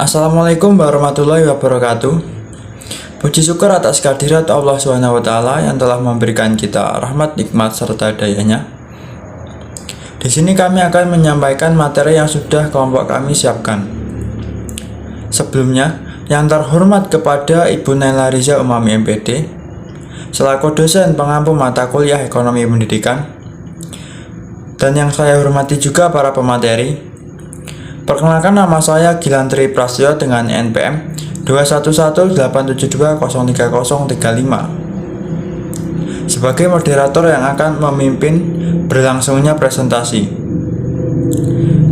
Assalamualaikum warahmatullahi wabarakatuh. Puji syukur atas kehadirat Allah SWT yang telah memberikan kita rahmat, nikmat, serta dayanya. Di sini kami akan menyampaikan materi yang sudah kelompok kami siapkan. Sebelumnya, yang terhormat kepada Ibu Naila Riza Umami MPD, selaku dosen pengampu mata kuliah Ekonomi Pendidikan, dan yang saya hormati juga para pemateri. Perkenalkan, nama saya Gilantri Prasetyo dengan NPM 21187203035 sebagai moderator yang akan memimpin berlangsungnya presentasi.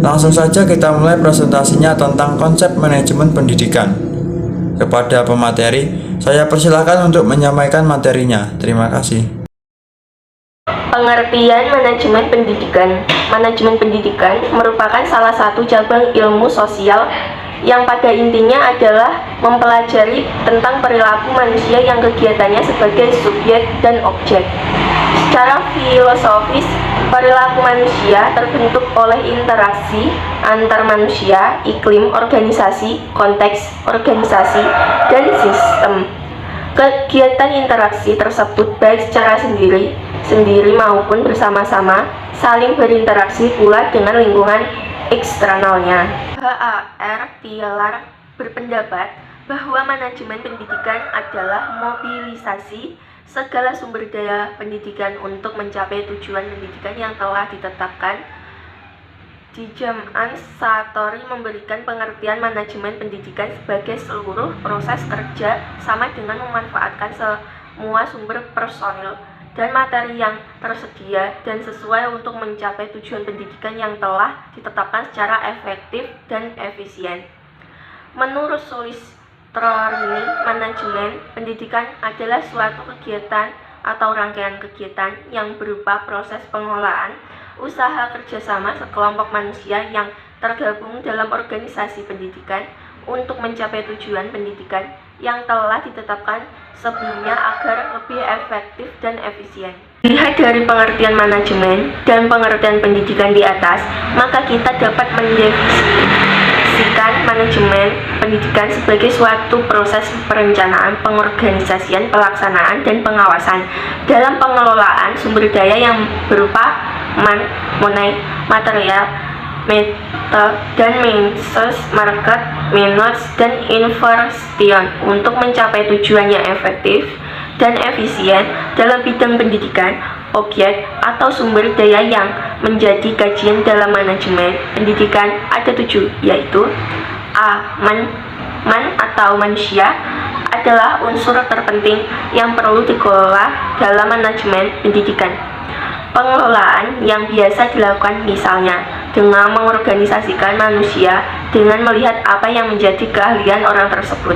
Langsung saja kita mulai presentasinya tentang konsep manajemen pendidikan. Kepada pemateri, saya persilakan untuk menyampaikan materinya. Terima kasih. Pengertian manajemen pendidikan. Manajemen pendidikan merupakan salah satu cabang ilmu sosial yang pada intinya adalah mempelajari tentang perilaku manusia yang kegiatannya sebagai subjek dan objek. Secara filosofis, perilaku manusia terbentuk oleh interaksi antar manusia, iklim organisasi, konteks organisasi, dan sistem. Kegiatan interaksi tersebut baik secara sendiri maupun bersama-sama saling berinteraksi pula dengan lingkungan eksternalnya. HAR Tielar berpendapat bahwa manajemen pendidikan adalah mobilisasi segala sumber daya pendidikan untuk mencapai tujuan pendidikan yang telah ditetapkan. Dijaman Satori memberikan pengertian manajemen pendidikan sebagai seluruh proses kerja sama dengan memanfaatkan semua sumber personil dan materi yang tersedia dan sesuai untuk mencapai tujuan pendidikan yang telah ditetapkan secara efektif dan efisien. Menurut Sulistro-Rini, manajemen pendidikan adalah suatu kegiatan atau rangkaian kegiatan yang berupa proses pengelolaan usaha kerjasama sekelompok manusia yang tergabung dalam organisasi pendidikan untuk mencapai tujuan pendidikan yang telah ditetapkan sebelumnya agar lebih efektif dan efisien. Lihat dari pengertian manajemen dan pengertian pendidikan di atas, maka kita dapat mendefinisikan manajemen pendidikan sebagai suatu proses perencanaan, pengorganisasian, pelaksanaan, dan pengawasan dalam pengelolaan sumber daya yang berupa money, material, method, dan means, market, minus, dan inversion untuk mencapai tujuan yang efektif dan efisien dalam bidang pendidikan. Objek atau sumber daya yang menjadi kajian dalam manajemen pendidikan ada 7, yaitu A. Man atau manusia adalah unsur terpenting yang perlu dikelola dalam manajemen pendidikan. Pengelolaan yang biasa dilakukan misalnya dengan mengorganisasikan manusia dengan melihat apa yang menjadi keahlian orang tersebut.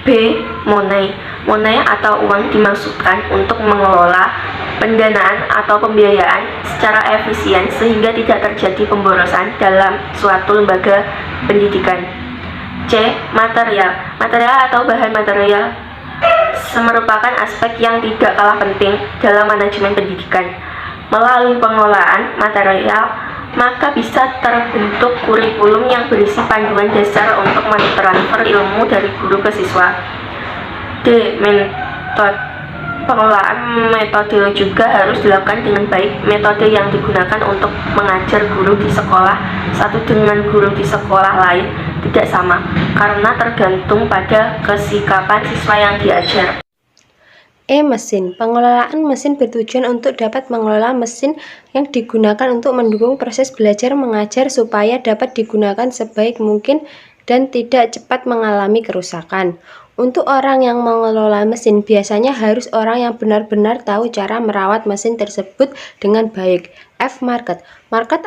B. Money atau uang dimaksudkan untuk mengelola pendanaan atau pembiayaan secara efisien sehingga tidak terjadi pemborosan dalam suatu lembaga pendidikan. C. Material atau bahan material merupakan aspek yang tidak kalah penting dalam manajemen pendidikan. Melalui pengelolaan material, maka bisa terbentuk kurikulum yang berisi panduan dasar untuk mentransfer ilmu dari guru ke siswa. D. Pengelolaan metode juga harus dilakukan dengan baik. Metode yang digunakan untuk mengajar guru di sekolah satu dengan guru di sekolah lain tidak sama, karena tergantung pada kesikapan siswa yang diajar. Mesin. Pengelolaan mesin bertujuan untuk dapat mengelola mesin yang digunakan untuk mendukung proses belajar mengajar supaya dapat digunakan sebaik mungkin dan tidak cepat mengalami kerusakan. Untuk orang yang mengelola mesin biasanya harus orang yang benar-benar tahu cara merawat mesin tersebut dengan baik. F. Market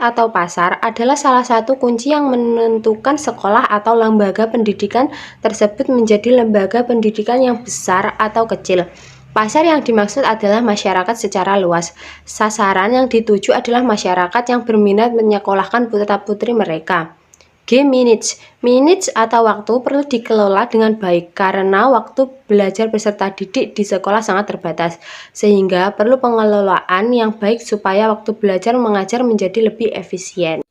atau pasar adalah salah satu kunci yang menentukan sekolah atau lembaga pendidikan tersebut menjadi lembaga pendidikan yang besar atau kecil. Pasar yang dimaksud adalah masyarakat secara luas. Sasaran yang dituju adalah masyarakat yang berminat menyekolahkan putra-putri mereka. G. Minutes atau waktu perlu dikelola dengan baik karena waktu belajar peserta didik di sekolah sangat terbatas, sehingga perlu pengelolaan yang baik supaya waktu belajar mengajar menjadi lebih efisien.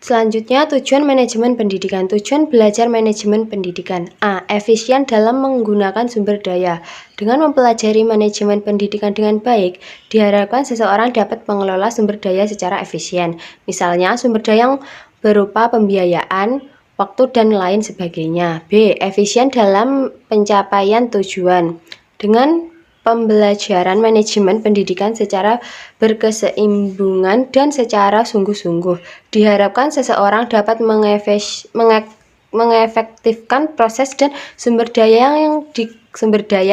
Selanjutnya, tujuan manajemen pendidikan. Tujuan belajar manajemen pendidikan. A. Efisien dalam menggunakan sumber daya. Dengan mempelajari manajemen pendidikan dengan baik, diharapkan seseorang dapat mengelola sumber daya secara efisien. Misalnya, sumber daya yang berupa pembiayaan, waktu, dan lain sebagainya. B. Efisien dalam pencapaian tujuan. Dengan pembelajaran manajemen pendidikan secara berkeseimbangan dan secara sungguh-sungguh, diharapkan seseorang dapat mengefektifkan proses dan sumber daya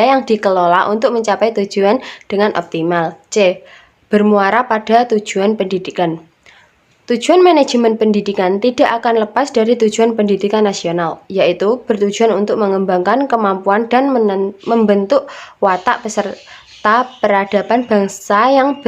yang dikelola untuk mencapai tujuan dengan optimal. C. Bermuara pada tujuan pendidikan. Tujuan manajemen pendidikan tidak akan lepas dari tujuan pendidikan nasional, yaitu bertujuan untuk mengembangkan kemampuan dan membentuk watak peserta peradaban bangsa yang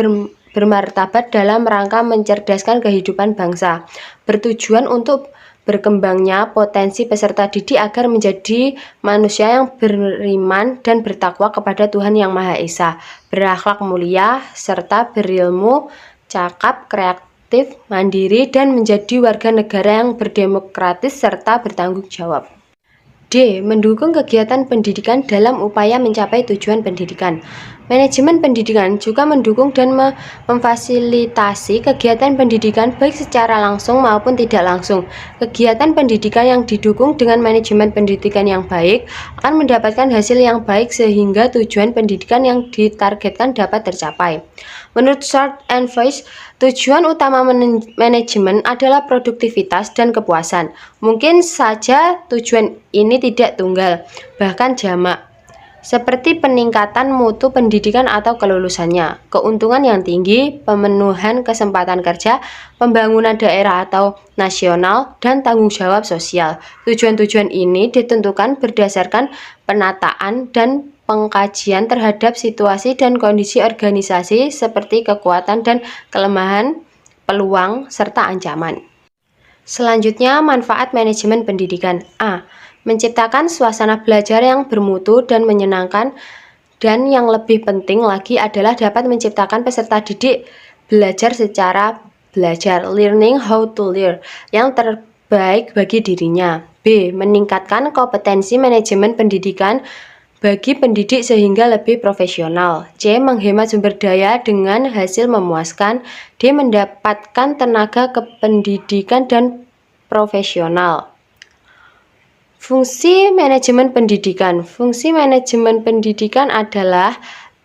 bermartabat dalam rangka mencerdaskan kehidupan bangsa. Bertujuan untuk berkembangnya potensi peserta didik agar menjadi manusia yang beriman dan bertakwa kepada Tuhan Yang Maha Esa, berakhlak mulia, serta berilmu, cakap, kreatif, mandiri, dan menjadi warga negara yang berdemokratis serta bertanggung jawab. D. Mendukung kegiatan pendidikan dalam upaya mencapai tujuan pendidikan. Manajemen pendidikan juga mendukung dan memfasilitasi kegiatan pendidikan baik secara langsung maupun tidak langsung. Kegiatan pendidikan yang didukung dengan manajemen pendidikan yang baik akan mendapatkan hasil yang baik sehingga tujuan pendidikan yang ditargetkan dapat tercapai. Menurut Short and Voice, tujuan utama manajemen adalah produktivitas dan kepuasan. Mungkin saja tujuan ini tidak tunggal, bahkan jamak, seperti peningkatan mutu pendidikan atau kelulusannya, keuntungan yang tinggi, pemenuhan kesempatan kerja, pembangunan daerah atau nasional, dan tanggung jawab sosial. Tujuan-tujuan ini ditentukan berdasarkan penataan dan pengkajian terhadap situasi dan kondisi organisasi seperti kekuatan dan kelemahan, peluang, serta ancaman. Selanjutnya, manfaat manajemen pendidikan. A. Menciptakan suasana belajar yang bermutu dan menyenangkan, dan yang lebih penting lagi adalah dapat menciptakan peserta didik belajar secara belajar, learning how to learn, yang terbaik bagi dirinya. B. Meningkatkan kompetensi manajemen pendidikan bagi pendidik sehingga lebih profesional. C. Menghemat sumber daya dengan hasil memuaskan. D. Mendapatkan tenaga kependidikan dan profesional. Fungsi manajemen pendidikan. Fungsi manajemen pendidikan adalah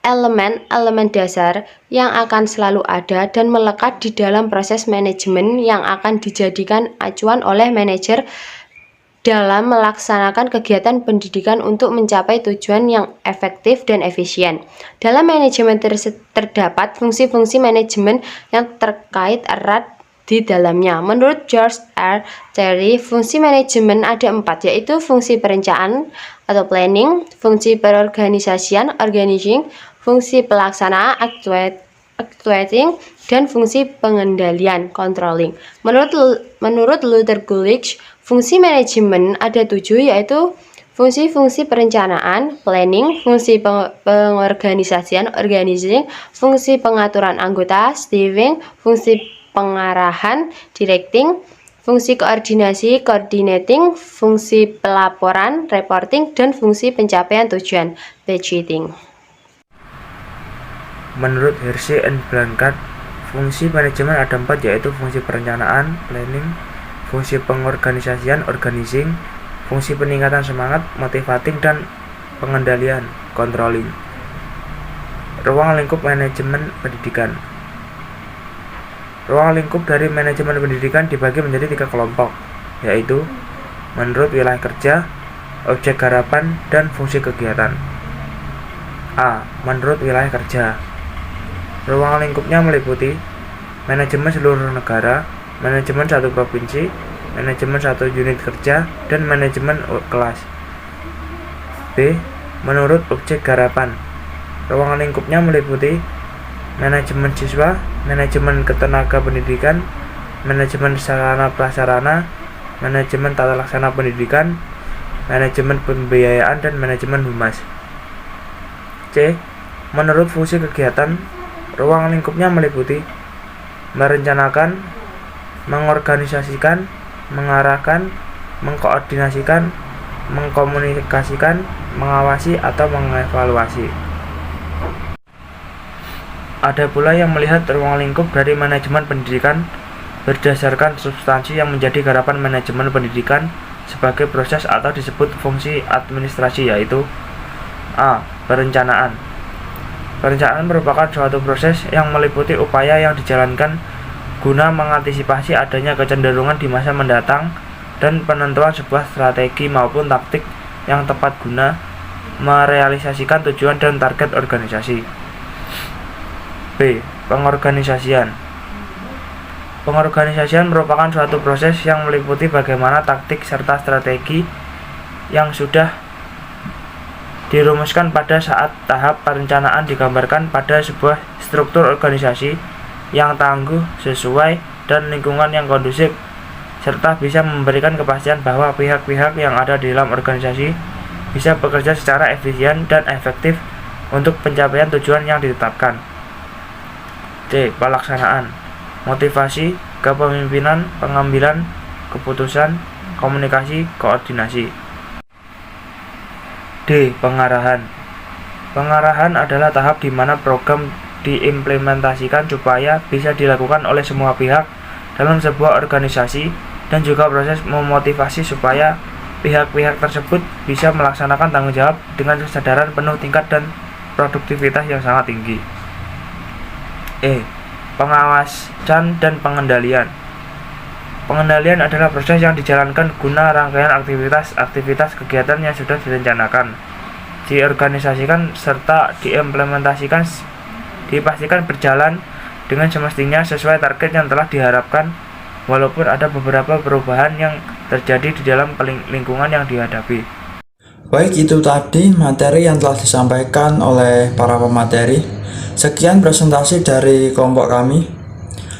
elemen-elemen dasar yang akan selalu ada dan melekat di dalam proses manajemen yang akan dijadikan acuan oleh manajer dalam melaksanakan kegiatan pendidikan untuk mencapai tujuan yang efektif dan efisien. Dalam manajemen terdapat fungsi-fungsi manajemen yang terkait erat di dalamnya. Menurut George R. Terry, fungsi manajemen ada 4, yaitu fungsi perencanaan atau planning, fungsi perorganisasian organizing, fungsi pelaksanaan actuating, dan fungsi pengendalian controlling. Menurut Luther Gulick, fungsi manajemen ada 7, yaitu fungsi-fungsi perencanaan, planning, fungsi pengorganisasian, organizing, fungsi pengaturan anggota, steering, fungsi pengarahan, directing, fungsi koordinasi, coordinating, fungsi pelaporan, reporting, dan fungsi pencapaian tujuan, budgeting. Menurut Hershey and Blanchard, fungsi manajemen ada 4, yaitu fungsi perencanaan, planning, fungsi pengorganisasian, organizing, fungsi peningkatan semangat, motivating, dan pengendalian, controlling. Ruang lingkup manajemen pendidikan. Ruang lingkup dari manajemen pendidikan dibagi menjadi 3 kelompok, yaitu menurut wilayah kerja, objek garapan, dan fungsi kegiatan. A. Menurut wilayah kerja. Ruang lingkupnya meliputi manajemen seluruh negara, manajemen satu provinsi, manajemen satu unit kerja, dan manajemen kelas. B. Menurut objek garapan. Ruang lingkupnya meliputi manajemen siswa, manajemen ketenaga pendidikan, manajemen sarana prasarana, manajemen tata laksana pendidikan, manajemen pembiayaan, dan manajemen humas. C. Menurut fungsi kegiatan, ruang lingkupnya meliputi merencanakan, mengorganisasikan, mengarahkan, mengkoordinasikan, mengkomunikasikan, mengawasi, atau mengevaluasi. Ada pula yang melihat ruang lingkup dari manajemen pendidikan berdasarkan substansi yang menjadi garapan manajemen pendidikan sebagai proses atau disebut fungsi administrasi, yaitu A. Perencanaan. Perencanaan merupakan suatu proses yang meliputi upaya yang dijalankan guna mengantisipasi adanya kecenderungan di masa mendatang dan penentuan sebuah strategi maupun taktik yang tepat guna merealisasikan tujuan dan target organisasi. B. Pengorganisasian. Pengorganisasian merupakan suatu proses yang meliputi bagaimana taktik serta strategi yang sudah dirumuskan pada saat tahap perencanaan digambarkan pada sebuah struktur organisasi yang tangguh, sesuai, dan lingkungan yang kondusif, serta bisa memberikan kepastian bahwa pihak-pihak yang ada di dalam organisasi bisa bekerja secara efisien dan efektif untuk pencapaian tujuan yang ditetapkan. C. Pelaksanaan. Motivasi, kepemimpinan, pengambilan keputusan, komunikasi, koordinasi. D. Pengarahan. Pengarahan adalah tahap di mana program diimplementasikan supaya bisa dilakukan oleh semua pihak dalam sebuah organisasi, dan juga proses memotivasi supaya pihak-pihak tersebut bisa melaksanakan tanggung jawab dengan kesadaran penuh tingkat dan produktivitas yang sangat tinggi. E. Pengawasan dan pengendalian. Pengendalian adalah proses yang dijalankan guna rangkaian aktivitas kegiatan yang sudah direncanakan, diorganisasikan, serta diimplementasikan, dipastikan berjalan dengan semestinya sesuai target yang telah diharapkan, walaupun ada beberapa perubahan yang terjadi di dalam lingkungan yang dihadapi. Baik, itu tadi materi yang telah disampaikan oleh para pemateri. Sekian presentasi dari kelompok kami.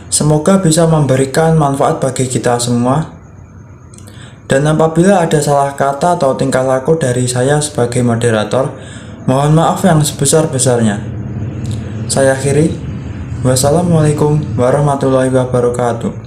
Semoga bisa memberikan manfaat bagi kita semua. Dan apabila ada salah kata atau tingkah laku dari saya sebagai moderator, mohon maaf yang sebesar-besarnya. Saya akhiri. Wassalamualaikum warahmatullahi wabarakatuh.